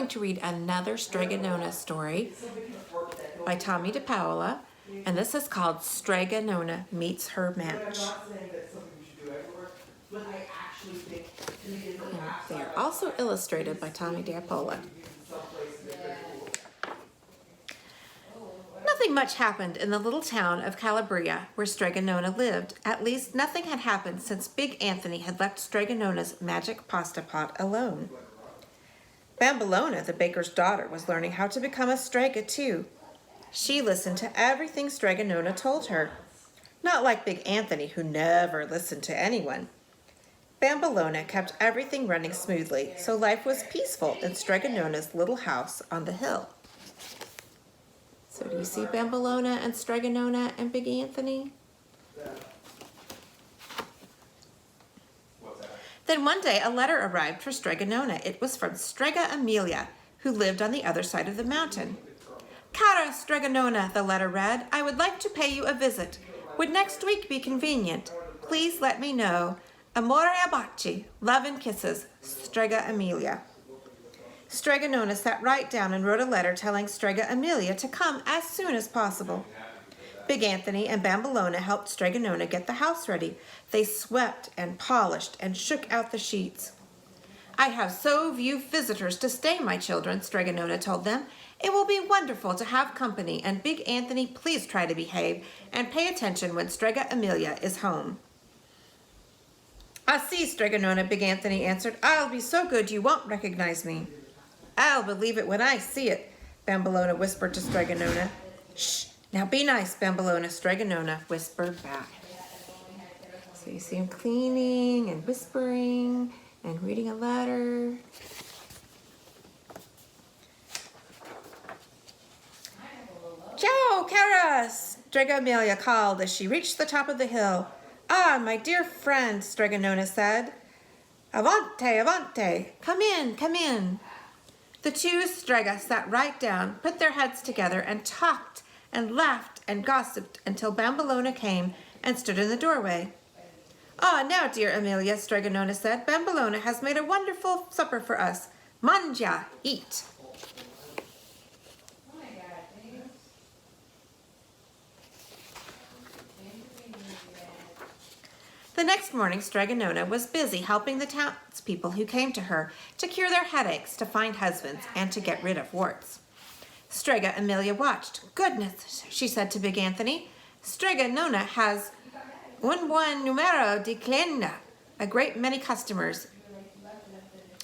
to read another Strega Nona story by Tommie to Paola, and this is called Strega Nona Meets Her Match. And they are also illustrated by Tommie to Paola. Nothing much happened in the little town of Calabria where Strega Nona lived. At least nothing had happened since Big Anthony had left Strega Nona's magic pasta pot alone. Bambolona, the baker's daughter, was learning how to become a Strega too. She listened to everything Strega Nona told her. Not like Big Anthony, who never listened to anyone. Bambolona kept everything running smoothly, so life was peaceful in Strega Nona's little house on the hill. So do you see Bambolona and Strega Nona and Big Anthony? Then one day a letter arrived for Strega Nona. It was from Strega Amelia, who lived on the other side of the mountain. Cara Strega Nona, the letter read, I would like to pay you a visit. Would next week be convenient? Please let me know. Amore a baci, love and kisses, Strega Amelia. Strega Nona sat right down and wrote a letter telling Strega Amelia to come as soon as possible. Big Anthony and Bambolona helped Strega Nona get the house ready. They swept and polished and shook out the sheets. I have so few visitors to stay, my children, Strega Nona told them. It will be wonderful to have company, and Big Anthony, please try to behave and pay attention when Strega Amelia is home. I see, Strega Nona, Big Anthony answered. I'll be so good you won't recognize me. I'll believe it when I see it, Bambolona whispered to Strega Nona. Shh, now be nice, Bambolona, Strega Nona whispered back. So you see him cleaning and whispering and reading a letter. Ciao, cara, Strega Amelia called as she reached the top of the hill. Ah, my dear friend, Strega Nona said. Avante, avante, come in, come in. The two Strega sat right down, put their heads together, and talked and laughed and gossiped until Bambolona came and stood in the doorway. Ah, now, dear Amelia, Strega Nona said, Bambolona has made a wonderful supper for us. Mangia, eat. The next morning, Strega Nona was busy helping the townspeople who came to her to cure their headaches, to find husbands, and to get rid of warts. Strega Amelia watched. Goodness, she said to Big Anthony, Strega Nona has un buen numero de clientes, a great many customers.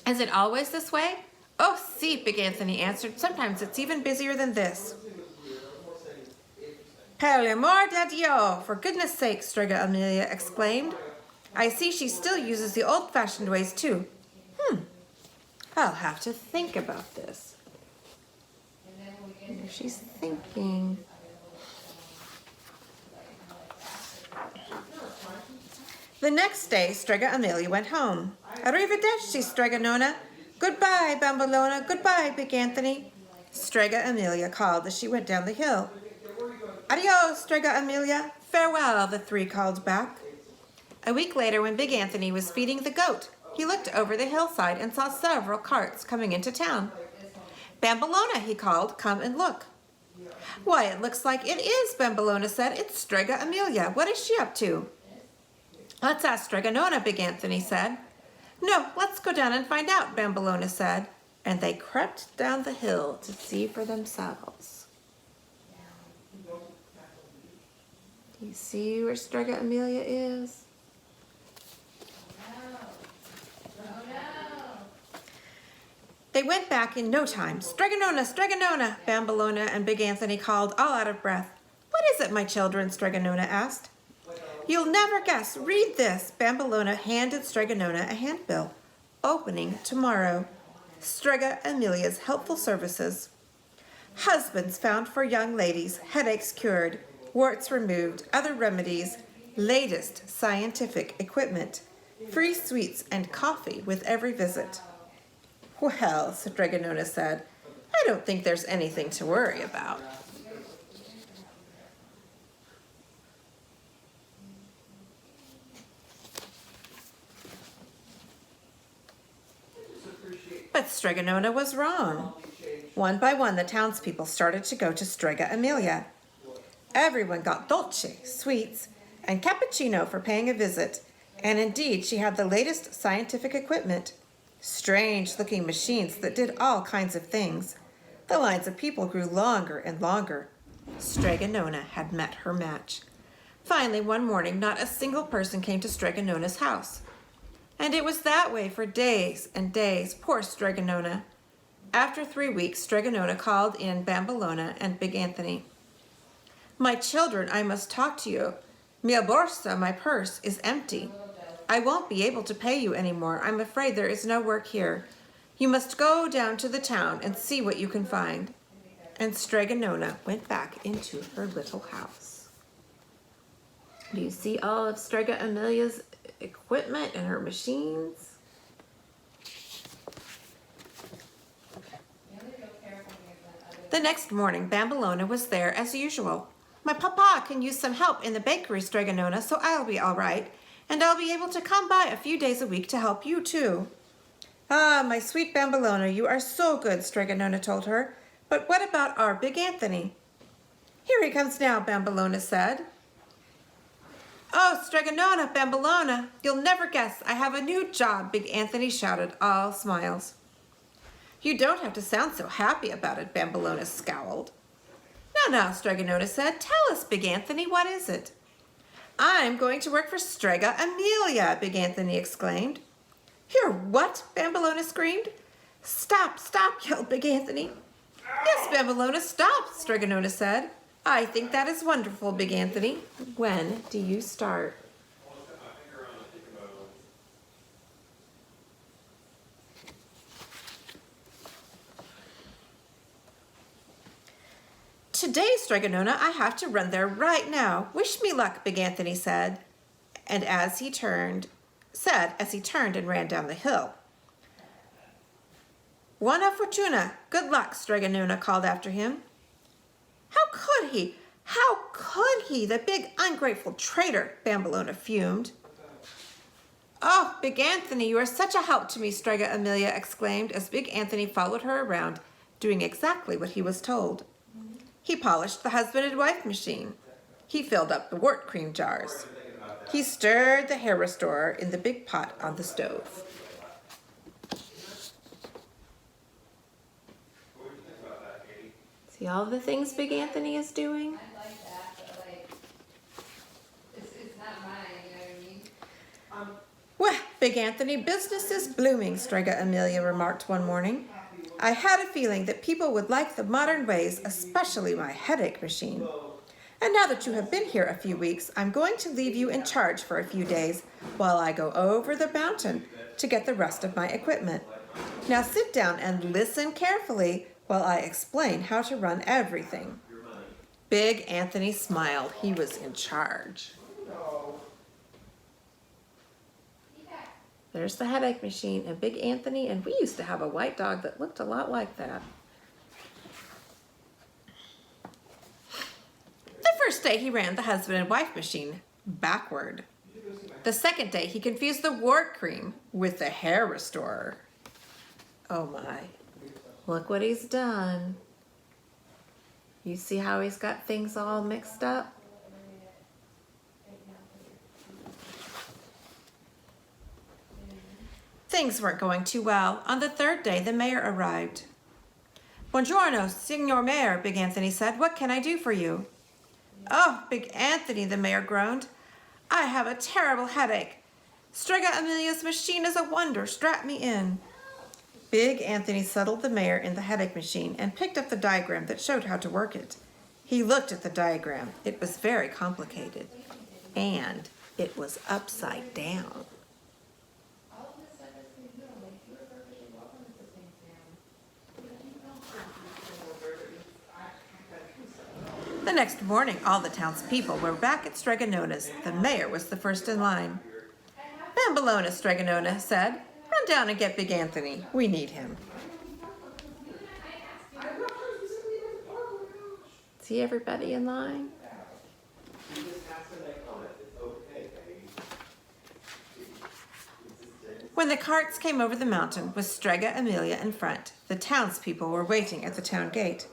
Is it always this way? Oh, si, Big Anthony answered. Sometimes it's even busier than this. Per l'amor de Dio, for goodness sake, Strega Amelia exclaimed. I see she still uses the old-fashioned ways, too. I'll have to think about this. She's thinking. The next day, Strega Amelia went home. Arrivederci, Strega Nona. Goodbye, Bambolona. Goodbye, Big Anthony. Strega Amelia called as she went down the hill. Adios, Strega Amelia. Farewell, the three called back. A week later, when Big Anthony was feeding the goat, he looked over the hillside and saw several carts coming into town. Bambolona, he called, come and look. Why, it looks like it is, Bambolona said. It's Strega Amelia. What is she up to? Let's ask Strega Nona, Big Anthony said. No, let's go down and find out, Bambolona said. And they crept down the hill to see for themselves. Do you see where Strega Amelia is? They went back in no time. Strega Nona, Bambolona and Big Anthony called, all out of breath. What is it, my children? Strega Nona asked. You'll never guess. Read this. Bambolona handed Strega Nona a handbill. Opening tomorrow. Strega Amelia's helpful services. Husbands found for young ladies, headaches cured, warts removed, other remedies, latest scientific equipment, free sweets and coffee with every visit. Well, Strega Nona said, I don't think there's anything to worry about. But Strega Nona was wrong. One by one, the townspeople started to go to Strega Amelia. Everyone got dolce, sweets, and cappuccino for paying a visit, and indeed she had the latest scientific equipment. Strange-looking machines that did all kinds of things. The lines of people grew longer and longer. Strega Nona had met her match. Finally, one morning, not a single person came to Strega Nona's house. And it was that way for days and days. Poor Strega Nona. After 3 weeks, Strega Nona called in Bambolona and Big Anthony. "My children, I must talk to you. Mia borsa, my purse, is empty. I won't be able to pay you anymore. I'm afraid there is no work here. You must go down to the town and see what you can find." And Strega Nona went back into her little house. Do you see all of Strega Amelia's equipment and her machines? The next morning, Bambolona was there as usual. "My papa can use some help in the bakery, Strega Nona, so I'll be all right. And I'll be able to come by a few days a week to help you too." "Ah, my sweet Bambolona, you are so good," Strega Nona told her. "But what about our Big Anthony?" "Here he comes now," Bambolona said. "Oh, Strega Nona, Bambolona, you'll never guess, I have a new job," Big Anthony shouted, all smiles. "You don't have to sound so happy about it," Bambolona scowled. "No, Strega Nona said. Tell us, Big Anthony, what is it?" "I'm going to work for Strega Amelia," Big Anthony exclaimed. "You're what?" Bambolona screamed. "Stop, stop," yelled Big Anthony. "Yes, Bambolona, stop," Strega Nona said. "I think that is wonderful, Big Anthony. When do you start?" "Today, Strega Nona, I have to run there right now. Wish me luck," Big Anthony said, and as he turned and ran down the hill. "Buona fortuna, good luck," Strega Nona called after him. How could he? How could he? The big ungrateful traitor, Bambolona fumed. "Oh, Big Anthony, you are such a help to me," Strega Amelia exclaimed as Big Anthony followed her around, doing exactly what he was told. He polished the husband and wife machine. He filled up the wort cream jars. He stirred the hair restorer in the big pot on the stove. See all the things Big Anthony is doing? I like that, but like, it's not mine, you know what I mean? "Well, Big Anthony, business is blooming," Strega Amelia remarked one morning. "I had a feeling that people would like the modern ways, especially my headache machine. And now that you have been here a few weeks, I'm going to leave you in charge for a few days while I go over the mountain to get the rest of my equipment. Now sit down and listen carefully while I explain how to run everything." Big Anthony smiled. He was in charge. There's the headache machine and Big Anthony, and we used to have a white dog that looked a lot like that. The first day he ran the husband and wife machine backward. The second day he confused the wart cream with the hair restorer. Oh my, look what he's done. You see how he's got things all mixed up? Things weren't going too well. On the third day, the mayor arrived. "Buongiorno, Signor Mayor," Big Anthony said. "What can I do for you?" "Oh, Big Anthony," the mayor groaned. "I have a terrible headache. Strega Amelia's machine is a wonder. Strap me in." Big Anthony settled the mayor in the headache machine and picked up the diagram that showed how to work it. He looked at the diagram. It was very complicated, and it was upside down. The next morning, all the townspeople were back at Strega Nona's. The mayor was the first in line. "Bambolona," Strega Nona said. "Run down and get Big Anthony. We need him." See everybody in line? When the carts came over the mountain with Strega Amelia in front, the townspeople were waiting at the town gate.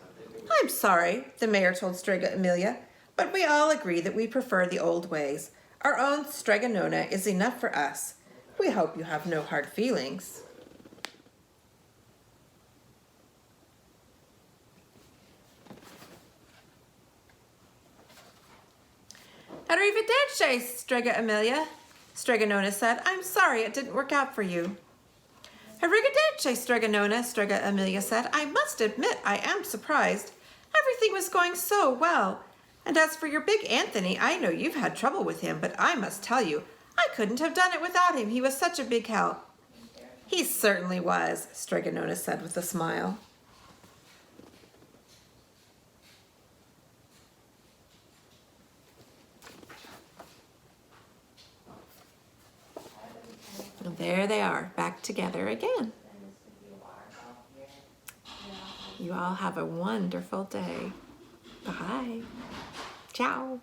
"I'm sorry," the mayor told Strega Amelia, "but we all agree that we prefer the old ways. Our own Strega Nona is enough for us. We hope you have no hard feelings." "Arrivederci, Strega Amelia," Strega Nona said. "I'm sorry it didn't work out for you." "Arrivederci, Strega Nona," Strega Amelia said. "I must admit I am surprised. Everything was going so well. And as for your big Anthony, I know you've had trouble with him, but I must tell you, I couldn't have done it without him. He was such a big help." "He certainly was," Strega Nona said with a smile. And there they are, back together again. You all have a wonderful day. Bye. Ciao.